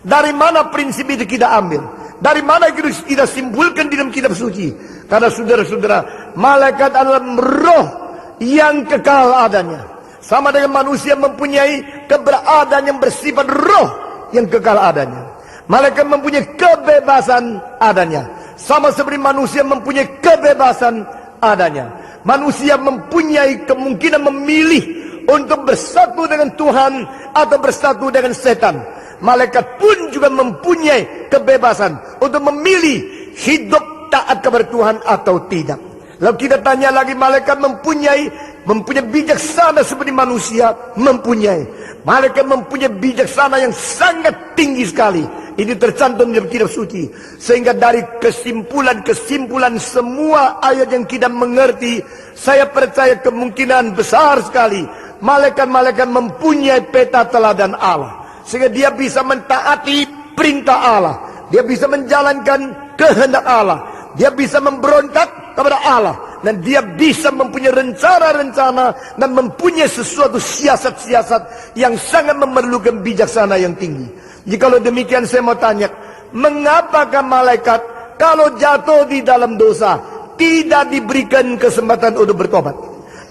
Dari mana prinsip itu kita ambil? Dari mana kita simpulkan di dalam kitab suci? Karena saudara-saudara, malaikat adalah roh yang kekal adanya. Sama dengan manusia mempunyai keberadaan yang bersifat roh yang kekal adanya. Malaikat mempunyai kebebasan adanya. Sama seperti manusia mempunyai kebebasan adanya. Manusia mempunyai kemungkinan memilih untuk bersatu dengan Tuhan atau bersatu dengan setan. Malaikat pun juga mempunyai kebebasan untuk memilih hidup taat kepada Tuhan atau tidak. Lalu kita tanya lagi, malaikat mempunyai bijaksana seperti manusia? Mempunyai. Malaikat mempunyai bijaksana yang sangat tinggi sekali. Ini tercantum dalam kitab suci. Sehingga dari kesimpulan semua ayat yang kita mengerti, saya percaya kemungkinan besar sekali malaikat-malaikat mempunyai peta teladan Allah. Sehingga dia bisa mentaati perintah Allah. Dia bisa menjalankan kehendak Allah. Dia bisa memberontak kepada Allah. Dan dia bisa mempunyai rencana-rencana dan mempunyai sesuatu siasat-siasat yang sangat memerlukan bijaksana yang tinggi. Jikalau demikian saya mau tanya, mengapakah malaikat kalau jatuh di dalam dosa tidak diberikan kesempatan untuk bertobat?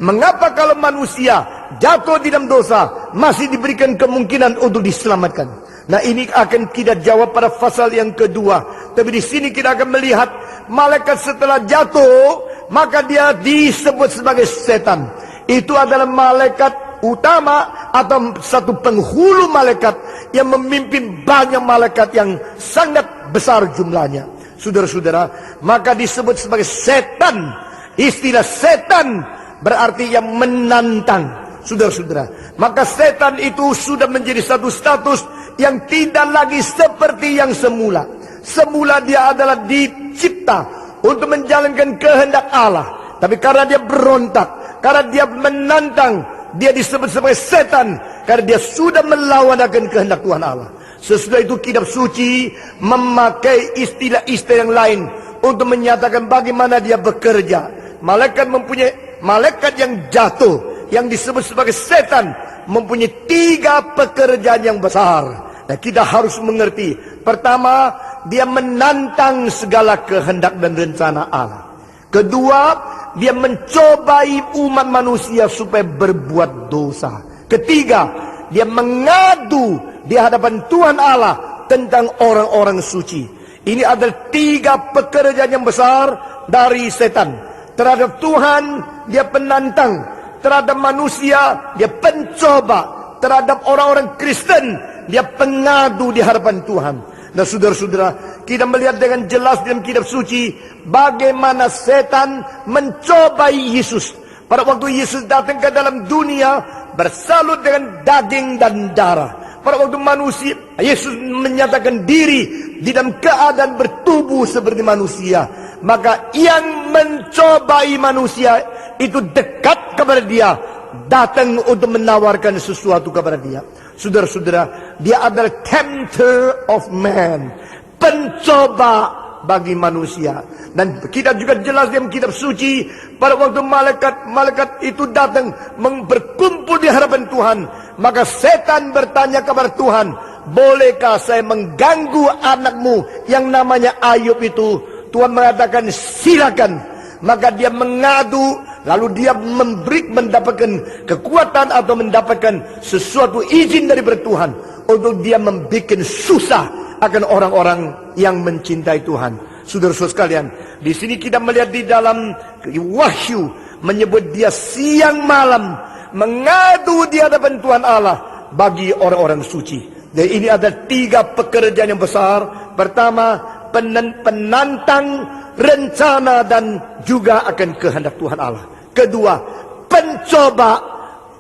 Mengapa kalau manusia jatuh di dalam dosa masih diberikan kemungkinan untuk diselamatkan? Nah, ini akan kita jawab pada pasal yang kedua. Tapi di sini kita akan melihat malaikat setelah jatuh, maka dia disebut sebagai setan. Itu adalah malaikat utama atau satu penghulu malaikat yang memimpin banyak malaikat yang sangat besar jumlahnya. Saudara-saudara, maka disebut sebagai setan. Istilah setan berarti yang menantang. Saudara-saudara, maka setan itu sudah menjadi satu status yang tidak lagi seperti yang semula. Semula dia adalah dicipta untuk menjalankan kehendak Allah. Tapi karena dia berontak, karena dia menantang, dia disebut sebagai setan. Karena dia sudah melawan akan kehendak Tuhan Allah. Sesudah itu kitab suci memakai istilah-istilah yang lain untuk menyatakan bagaimana dia bekerja. Malaikat yang jatuh, yang disebut sebagai setan, mempunyai 3 pekerjaan yang besar. Nah, kita harus mengerti. Pertama, dia menantang segala kehendak dan rencana Allah. Kedua, dia mencobai umat manusia supaya berbuat dosa. Ketiga, dia mengadu di hadapan Tuhan Allah tentang orang-orang suci. Ini adalah 3 pekerjaan yang besar dari setan. Terhadap Tuhan, dia penantang. Terhadap manusia, dia pencoba. Terhadap orang-orang Kristen, dia pengadu di hadapan Tuhan. Nah, saudara-saudara, kita melihat dengan jelas dalam kitab suci bagaimana setan mencobai Yesus. Pada waktu Yesus datang ke dalam dunia bersalut dengan daging dan darah. Pada waktu manusia, Yesus menyatakan diri di dalam keadaan bertubuh seperti manusia. Maka yang mencobai manusia itu dekat kepada dia, datang untuk menawarkan sesuatu kepada dia. Saudara-saudara, dia adalah tempter of man, pencoba bagi manusia. Dan kita juga jelas dalam kitab suci, pada waktu malaikat itu datang berkumpul di hadapan Tuhan, maka setan bertanya kepada Tuhan, bolehkah saya mengganggu anakmu yang namanya Ayub itu? Tuhan mengatakan silakan. Maka dia mengadu, lalu dia mendapatkan kekuatan atau mendapatkan sesuatu izin dari Tuhan untuk dia membuat susah akan orang-orang yang mencintai Tuhan. Saudara-saudara sekalian, di sini kita melihat di dalam Wahyu menyebut dia siang malam mengadu di hadapan Tuhan Allah bagi orang-orang suci. Dan ini ada 3 pekerjaan yang besar. Pertama, penantang rencana dan juga akan kehendak Tuhan Allah. Kedua, pencoba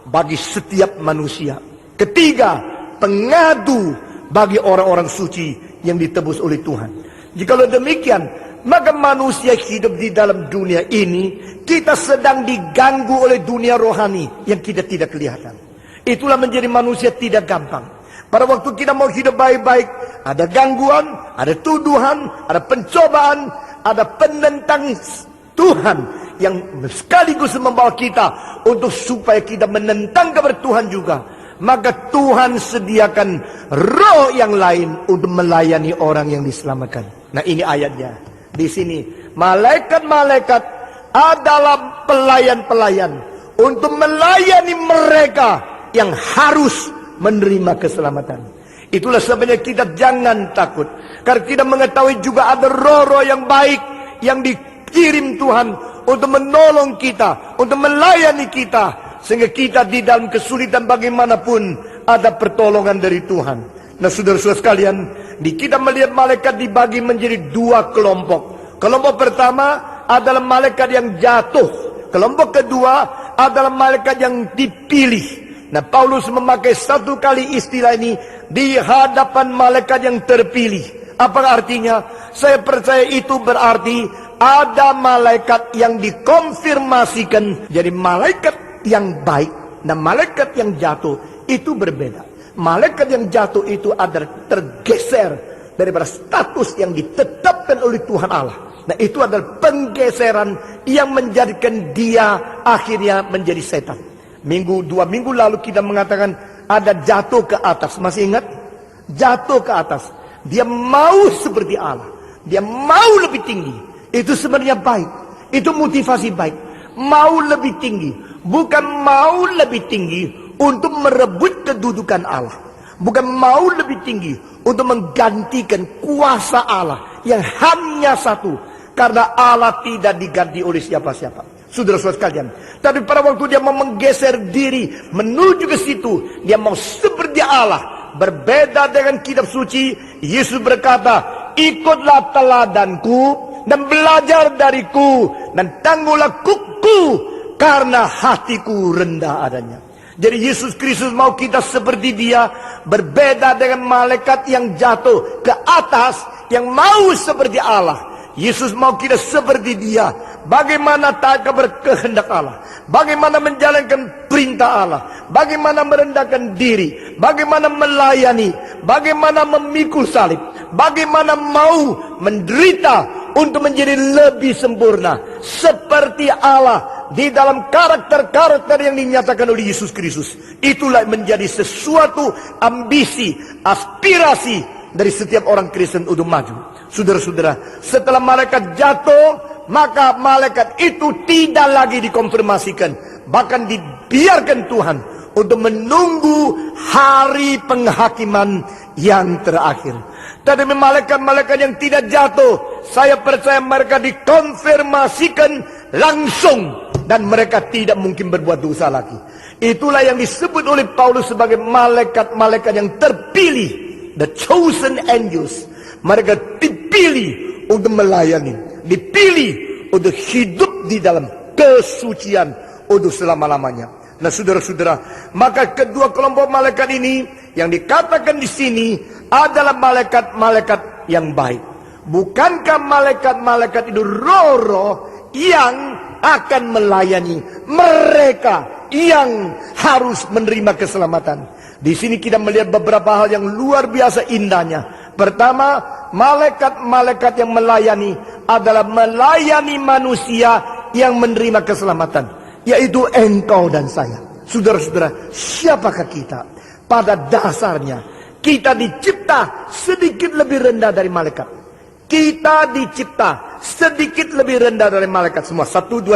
bagi setiap manusia. Ketiga, pengadu bagi orang-orang suci yang ditebus oleh Tuhan. Jikalau demikian, maka manusia hidup di dalam dunia ini, kita sedang diganggu oleh dunia rohani yang kita tidak kelihatan. Itulah menjadi manusia tidak gampang. Pada waktu kita mau hidup baik-baik, ada gangguan, ada tuduhan, ada pencobaan, ada penentang Tuhan yang sekaligus membawa kita untuk supaya kita menentang kepada Tuhan juga. maka Tuhan sediakan roh yang lain untuk melayani orang yang diselamatkan. Nah, ini ayatnya. Di sini, malaikat-malaikat adalah pelayan-pelayan untuk melayani mereka yang harus menerima keselamatan. Itulah sebenarnya kita jangan takut, karena kita mengetahui juga ada roh-roh yang baik yang dikirim Tuhan untuk menolong kita, untuk melayani kita, sehingga kita di dalam kesulitan bagaimanapun ada pertolongan dari Tuhan. Nah, saudara-saudara sekalian, kita melihat malaikat dibagi menjadi dua kelompok. Kelompok pertama adalah malaikat yang jatuh. Kelompok kedua adalah malaikat yang dipilih. Nah, Paulus memakai satu kali istilah ini di hadapan malaikat yang terpilih. Apa artinya? Saya percaya itu berarti ada malaikat yang dikonfirmasikan jadi malaikat yang baik. Dan malaikat yang jatuh itu berbeda. Malaikat yang jatuh itu adalah tergeser daripada status yang ditetapkan oleh Tuhan Allah. Nah, itu adalah penggeseran yang menjadikan dia akhirnya menjadi setan. Dua minggu lalu kita mengatakan ada jatuh ke atas. Masih ingat? Jatuh ke atas. Dia mau seperti Allah. Dia mau lebih tinggi. Itu sebenarnya baik. Itu motivasi baik. Mau lebih tinggi. Bukan mau lebih tinggi untuk merebut kedudukan Allah. Bukan mau lebih tinggi untuk menggantikan kuasa Allah yang hanya satu. Karena Allah tidak diganti oleh siapa-siapa. Saudara-saudara sekalian, tapi pada waktu dia mau menggeser diri menuju ke situ, dia mau seperti Allah. Berbeda dengan kitab suci, Yesus berkata, ikutlah teladanku dan belajar dariku dan tangguhlah kuku, karena hatiku rendah adanya. Jadi Yesus Kristus mau kita seperti dia, berbeda dengan malaikat yang jatuh ke atas, yang mau seperti Allah. Yesus mau kita seperti dia. Bagaimana taat kepada kehendak Allah, bagaimana menjalankan perintah Allah, bagaimana merendahkan diri, bagaimana melayani, bagaimana memikul salib, bagaimana mau menderita untuk menjadi lebih sempurna seperti Allah di dalam karakter-karakter yang dinyatakan oleh Yesus Kristus. Itulah menjadi sesuatu ambisi, aspirasi dari setiap orang Kristen untuk maju. Saudara-saudara, setelah malaikat jatuh, maka malaikat itu tidak lagi dikonfirmasikan, bahkan dibiarkan Tuhan untuk menunggu hari penghakiman yang terakhir. Tetapi malaikat-malaikat yang tidak jatuh, saya percaya mereka dikonfirmasikan langsung, dan mereka tidak mungkin berbuat dosa lagi. Itulah yang disebut oleh Paulus sebagai malaikat-malaikat yang terpilih, the chosen angels. Mereka dipilih untuk melayani, dipilih untuk hidup di dalam kesucian untuk selama-lamanya. Nah, saudara-saudara, maka kedua kelompok malaikat ini yang dikatakan di sini adalah malaikat-malaikat yang baik. Bukankah malaikat-malaikat itu roh-roh yang akan melayani mereka yang harus menerima keselamatan? Di sini kita melihat beberapa hal yang luar biasa indahnya. Pertama, malaikat-malaikat yang melayani adalah melayani manusia yang menerima keselamatan, yaitu engkau dan saya. Saudara-saudara, siapakah kita? Pada dasarnya kita dicipta sedikit lebih rendah dari malaikat. Kita dicipta sedikit lebih rendah dari malaikat semua. 1, 2,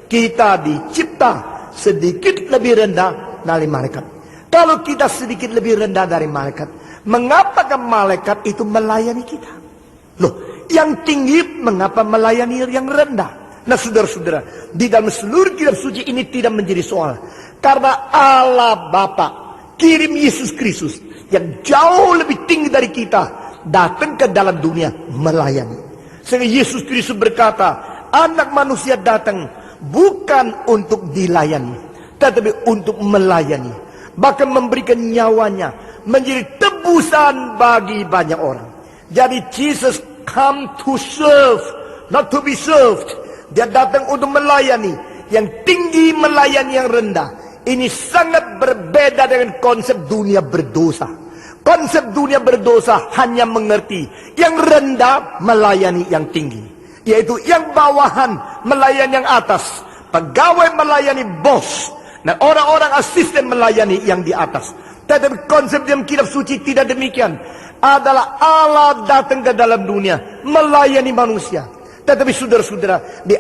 3. Kita dicipta sedikit lebih rendah dari malaikat. Kalau kita sedikit lebih rendah dari malaikat, mengapakah malaikat itu melayani kita? Loh, yang tinggi mengapa melayani yang rendah? Nah, saudara-saudara, di dalam seluruh kitab suci ini tidak menjadi soal. Karena Allah Bapa kirim Yesus Kristus yang jauh lebih tinggi dari kita datang ke dalam dunia melayani. Sehingga Yesus Kristus berkata, anak manusia datang bukan untuk dilayani, tetapi untuk melayani. Bahkan memberikan nyawanya menjadi tebusan bagi banyak orang. Jadi Jesus come to serve, not to be served. Dia datang untuk melayani. Yang tinggi melayani yang rendah. Ini sangat berbeda dengan konsep dunia berdosa. Konsep dunia berdosa hanya mengerti yang rendah melayani yang tinggi, yaitu yang bawahan melayani yang atas. Pegawai melayani bos, Nah, orang-orang asisten melayani yang di atas. Tetapi konsep dalam kitab suci tidak demikian. Adalah Allah datang ke dalam dunia melayani manusia. Tetapi saudara-saudara, di